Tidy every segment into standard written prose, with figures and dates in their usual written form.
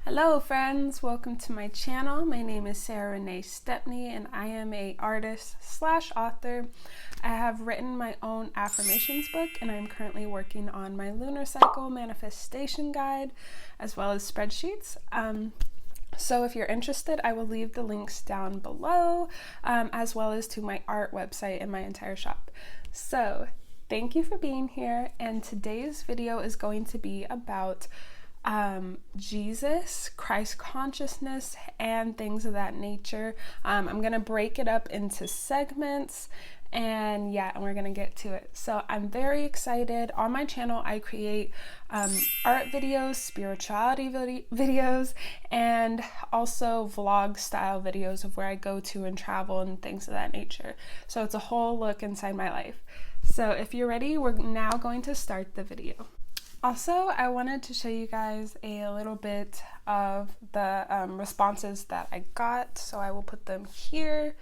Hello friends, welcome to my channel. My name is Sarah Renee Stepney and I am an artist slash author. I have written my own affirmations book and I'm currently working on my lunar cycle manifestation guide as well as spreadsheets. So if you're interested, I will leave the links down below as well as to my art website and my entire shop. So thank you for being here, and today's video is going to be about Jesus, Christ consciousness, and things of that nature. I'm gonna break it up into segments and we're gonna get to it. So I'm very excited. On my channel I create art videos, spirituality videos, and also vlog style videos of where I go to and travel and things of that nature. So it's a whole look inside my life. So if you're ready, we're now going to start the video. Also, I wanted to show you guys a little bit of the responses that I got, so I will put them here.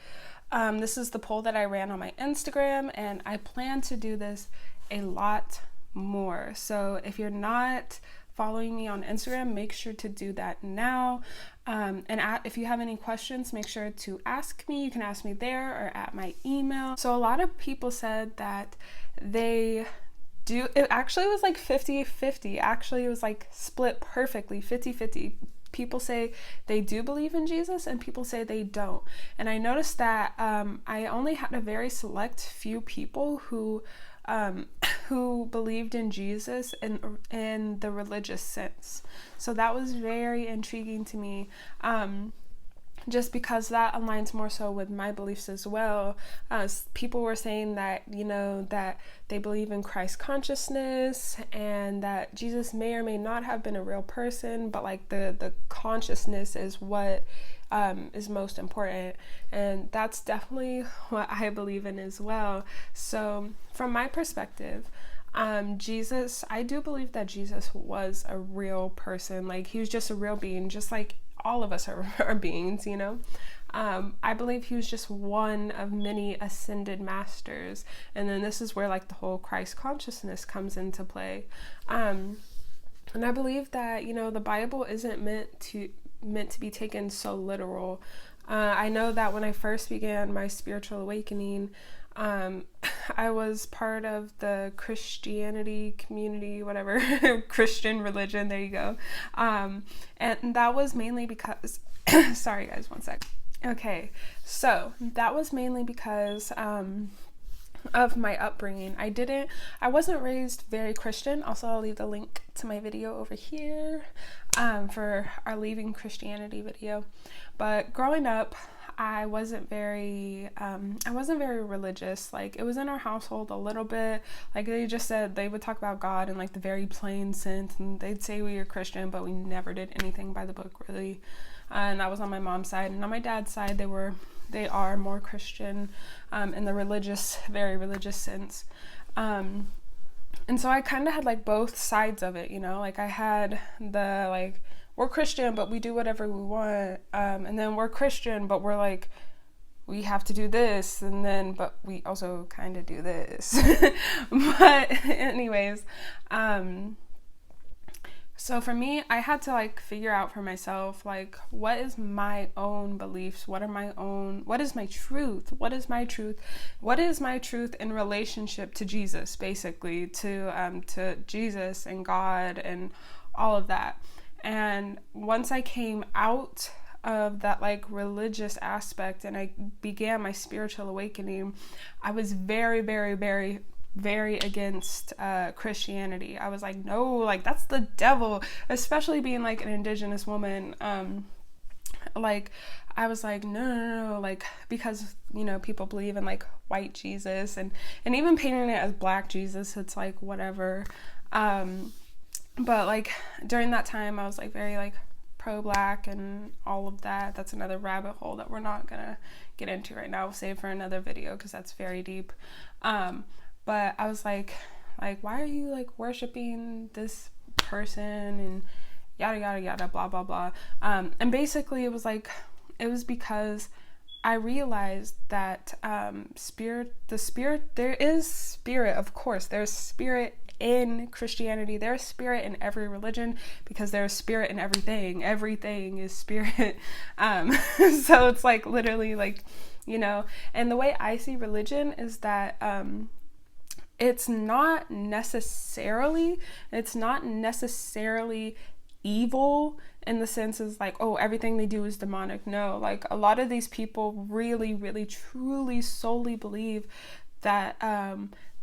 This is the poll that I ran on my Instagram, and I plan to do this a lot more. So if you're not following me on Instagram, make sure to do that now. If you have any questions, make sure to ask me. You can ask me there or at my email. So a lot of people said that it actually was like 50-50. Actually, it was like split perfectly, 50-50. People say they do believe in Jesus and people say they don't. And I noticed that I only had a very select few people who believed in Jesus in the religious sense. So that was very intriguing to me. Just because that aligns more so with my beliefs as well. People were saying that, that they believe in Christ consciousness and that Jesus may or may not have been a real person, but like the consciousness is what is most important. And that's definitely what I believe in as well. So from my perspective, Jesus, I do believe that Jesus was a real person. Like, he was just a real being, just like all of us are beings, I believe he was just one of many ascended masters. And then this is where like the whole Christ consciousness comes into play. And I believe that, the Bible isn't meant to be taken so literal. I know that when I first began my spiritual awakening, I was part of the Christianity community, whatever, Christian religion, there you go. And that was mainly because, sorry guys, one sec. Okay, so that was mainly because of my upbringing. I wasn't raised very Christian. Also, I'll leave the link to my video over here for our Leaving Christianity video. But growing up, I wasn't very religious. Like, it was in our household a little bit. Like, they just said they would talk about God in like the very plain sense, and they'd say we were Christian, but we never did anything by the book, really. And that was on my mom's side. And on my dad's side, they are more Christian in the very religious sense. And so I kind of had like both sides of it, like I had the like, we're Christian, but we do whatever we want. And then we're Christian, but we're like, we have to do this. And then, but we also kind of do this. But anyways, so for me, I had to like figure out for myself, like, what is my own beliefs? What is my truth? What is my truth? What is my truth in relationship to Jesus, basically, to Jesus and God and all of that. And once I came out of that like religious aspect and I began my spiritual awakening, I was very, very, very, very against Christianity. I was like, no, like that's the devil, especially being like an indigenous woman. Like, I was like, no, like, because people believe in like white Jesus and even painting it as black Jesus, it's like whatever. But like during that time I was like very like pro-black and all of that. That's another rabbit hole that we're not gonna get into right now. We'll save for another video because that's very deep. But I was like, why are you like worshiping this person and yada yada yada, blah blah blah. And basically it was because I realized that there is spirit, of course, there's spirit in Christianity. There's spirit in every religion because there's spirit in everything. Everything is spirit. So it's like literally like, you know, and the way I see religion is that it's not necessarily evil in the sense is like, oh, everything they do is demonic. No, like a lot of these people really, really, truly, solely believe that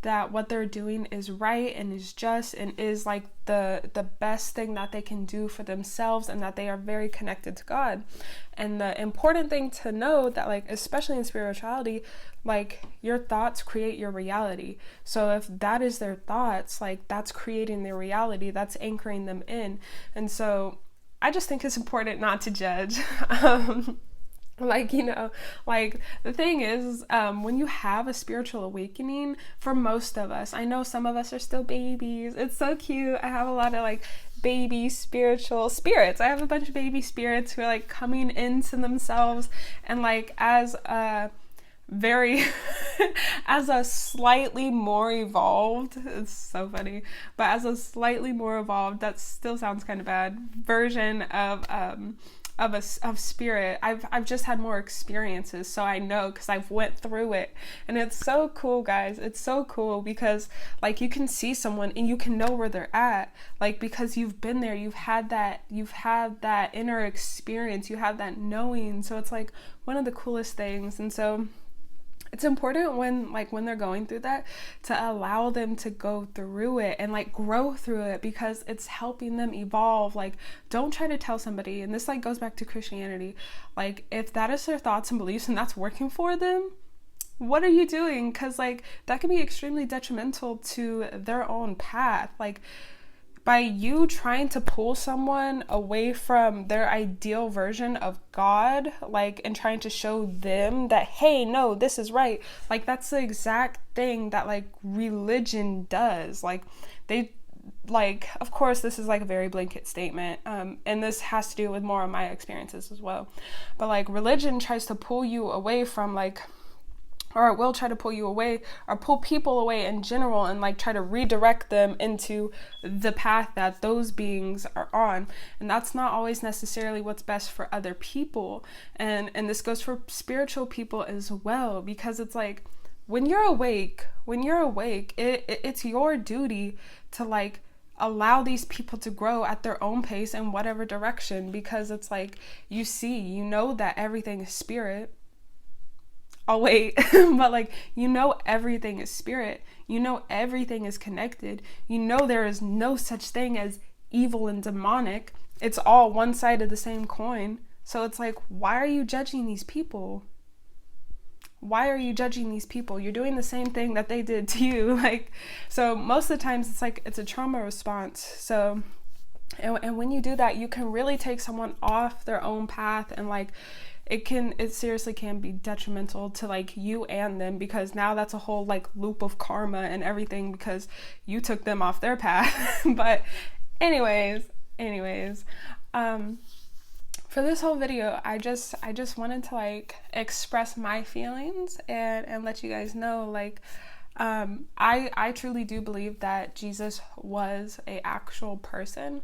that what they're doing is right and is just and is like the best thing that they can do for themselves, and that they are very connected to God. And the important thing to know that, like, especially in spirituality, like, your thoughts create your reality. So if that is their thoughts, like, that's creating their reality, that's anchoring them in. And so I just think it's important not to judge. Like, you know, like the thing is, when you have a spiritual awakening, for most of us, I know some of us are still babies. It's so cute. I have a lot of like baby spiritual spirits. I have a bunch of baby spirits who are like coming into themselves, and like as a very as a slightly more evolved, it's so funny, but as a slightly more evolved, that still sounds kind of bad, version of spirit, I've just had more experiences, so I know, because I've went through it. And it's so cool, guys. It's so cool because like you can see someone and you can know where they're at, like, because you've been there, you've had that inner experience, you have that knowing. So it's like one of the coolest things. And so it's important when they're going through that to allow them to go through it and like grow through it, because it's helping them evolve. Like, don't try to tell somebody, and this like goes back to Christianity, like if that is their thoughts and beliefs and that's working for them, what are you doing? Because like that can be extremely detrimental to their own path. Like, by you trying to pull someone away from their ideal version of God, like, and trying to show them that, hey, no, this is right. Like, that's the exact thing that like religion does. Like, they, like, of course, this is like a very blanket statement. And this has to do with more of my experiences as well. But like religion tries to pull you away from like, or it will try to pull you away or pull people away in general and like try to redirect them into the path that those beings are on. And that's not always necessarily what's best for other people. And this goes for spiritual people as well, because it's like when you're awake, it's your duty to like allow these people to grow at their own pace in whatever direction, because it's like you know that everything is spirit. I'll wait. But like, you know, everything is spirit. You know, everything is connected. You know, there is no such thing as evil and demonic. It's all one side of the same coin. So it's like, why are you judging these people? Why are you judging these people? You're doing the same thing that they did to you. Like, so most of the times it's like, it's a trauma response. So, and when you do that, you can really take someone off their own path, and like, it seriously can be detrimental to like you and them, because now that's a whole like loop of karma and everything because you took them off their path. But anyways, for this whole video, I just wanted to like express my feelings and let you guys know, like, I truly do believe that Jesus was an actual person.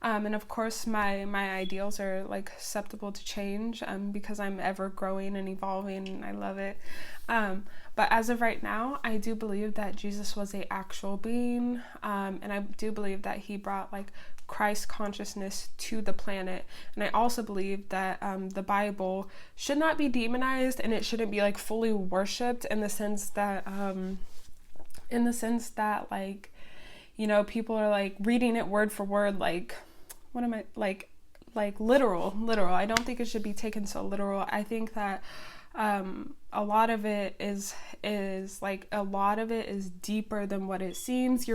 And of course, my ideals are like susceptible to change because I'm ever growing and evolving, and I love it. But as of right now, I do believe that Jesus was an actual being, and I do believe that he brought like Christ consciousness to the planet. And I also believe that the Bible should not be demonized, and it shouldn't be like fully worshipped in the sense that like, you know, people are like reading it word for word, like, what am I, like literal. I don't think it should be taken so literal. I think that a lot of it is deeper than what it seems.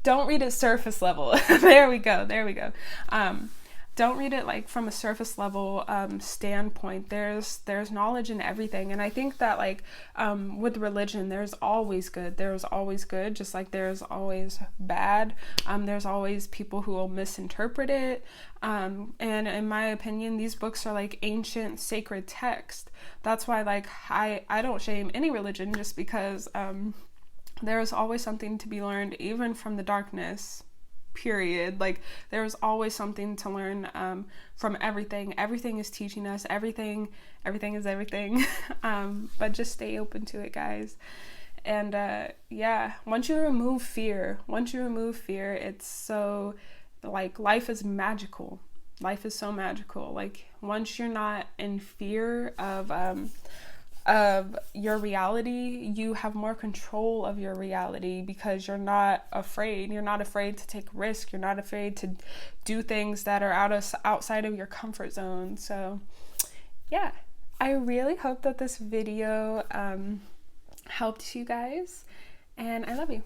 Don't read it surface level. There we go. Don't read it like from a surface level standpoint. There's knowledge in everything. And I think that like with religion, there's always good, just like there's always bad. There's always people who will misinterpret it. And in my opinion, these books are like ancient sacred text. That's why like I don't shame any religion just because there is always something to be learned, even from the darkness, period. Like, there's always something to learn from everything. Everything is teaching us. Everything is everything. But just stay open to it, guys. And yeah, once you remove fear, it's so, like, life is magical. Life is so magical. Like, once you're not in fear of your reality, you have more control of your reality, because you're not afraid. You're not afraid to take risk. You're not afraid to do things that are outside of your comfort zone. So yeah, I really hope that this video helped you guys, and I love you.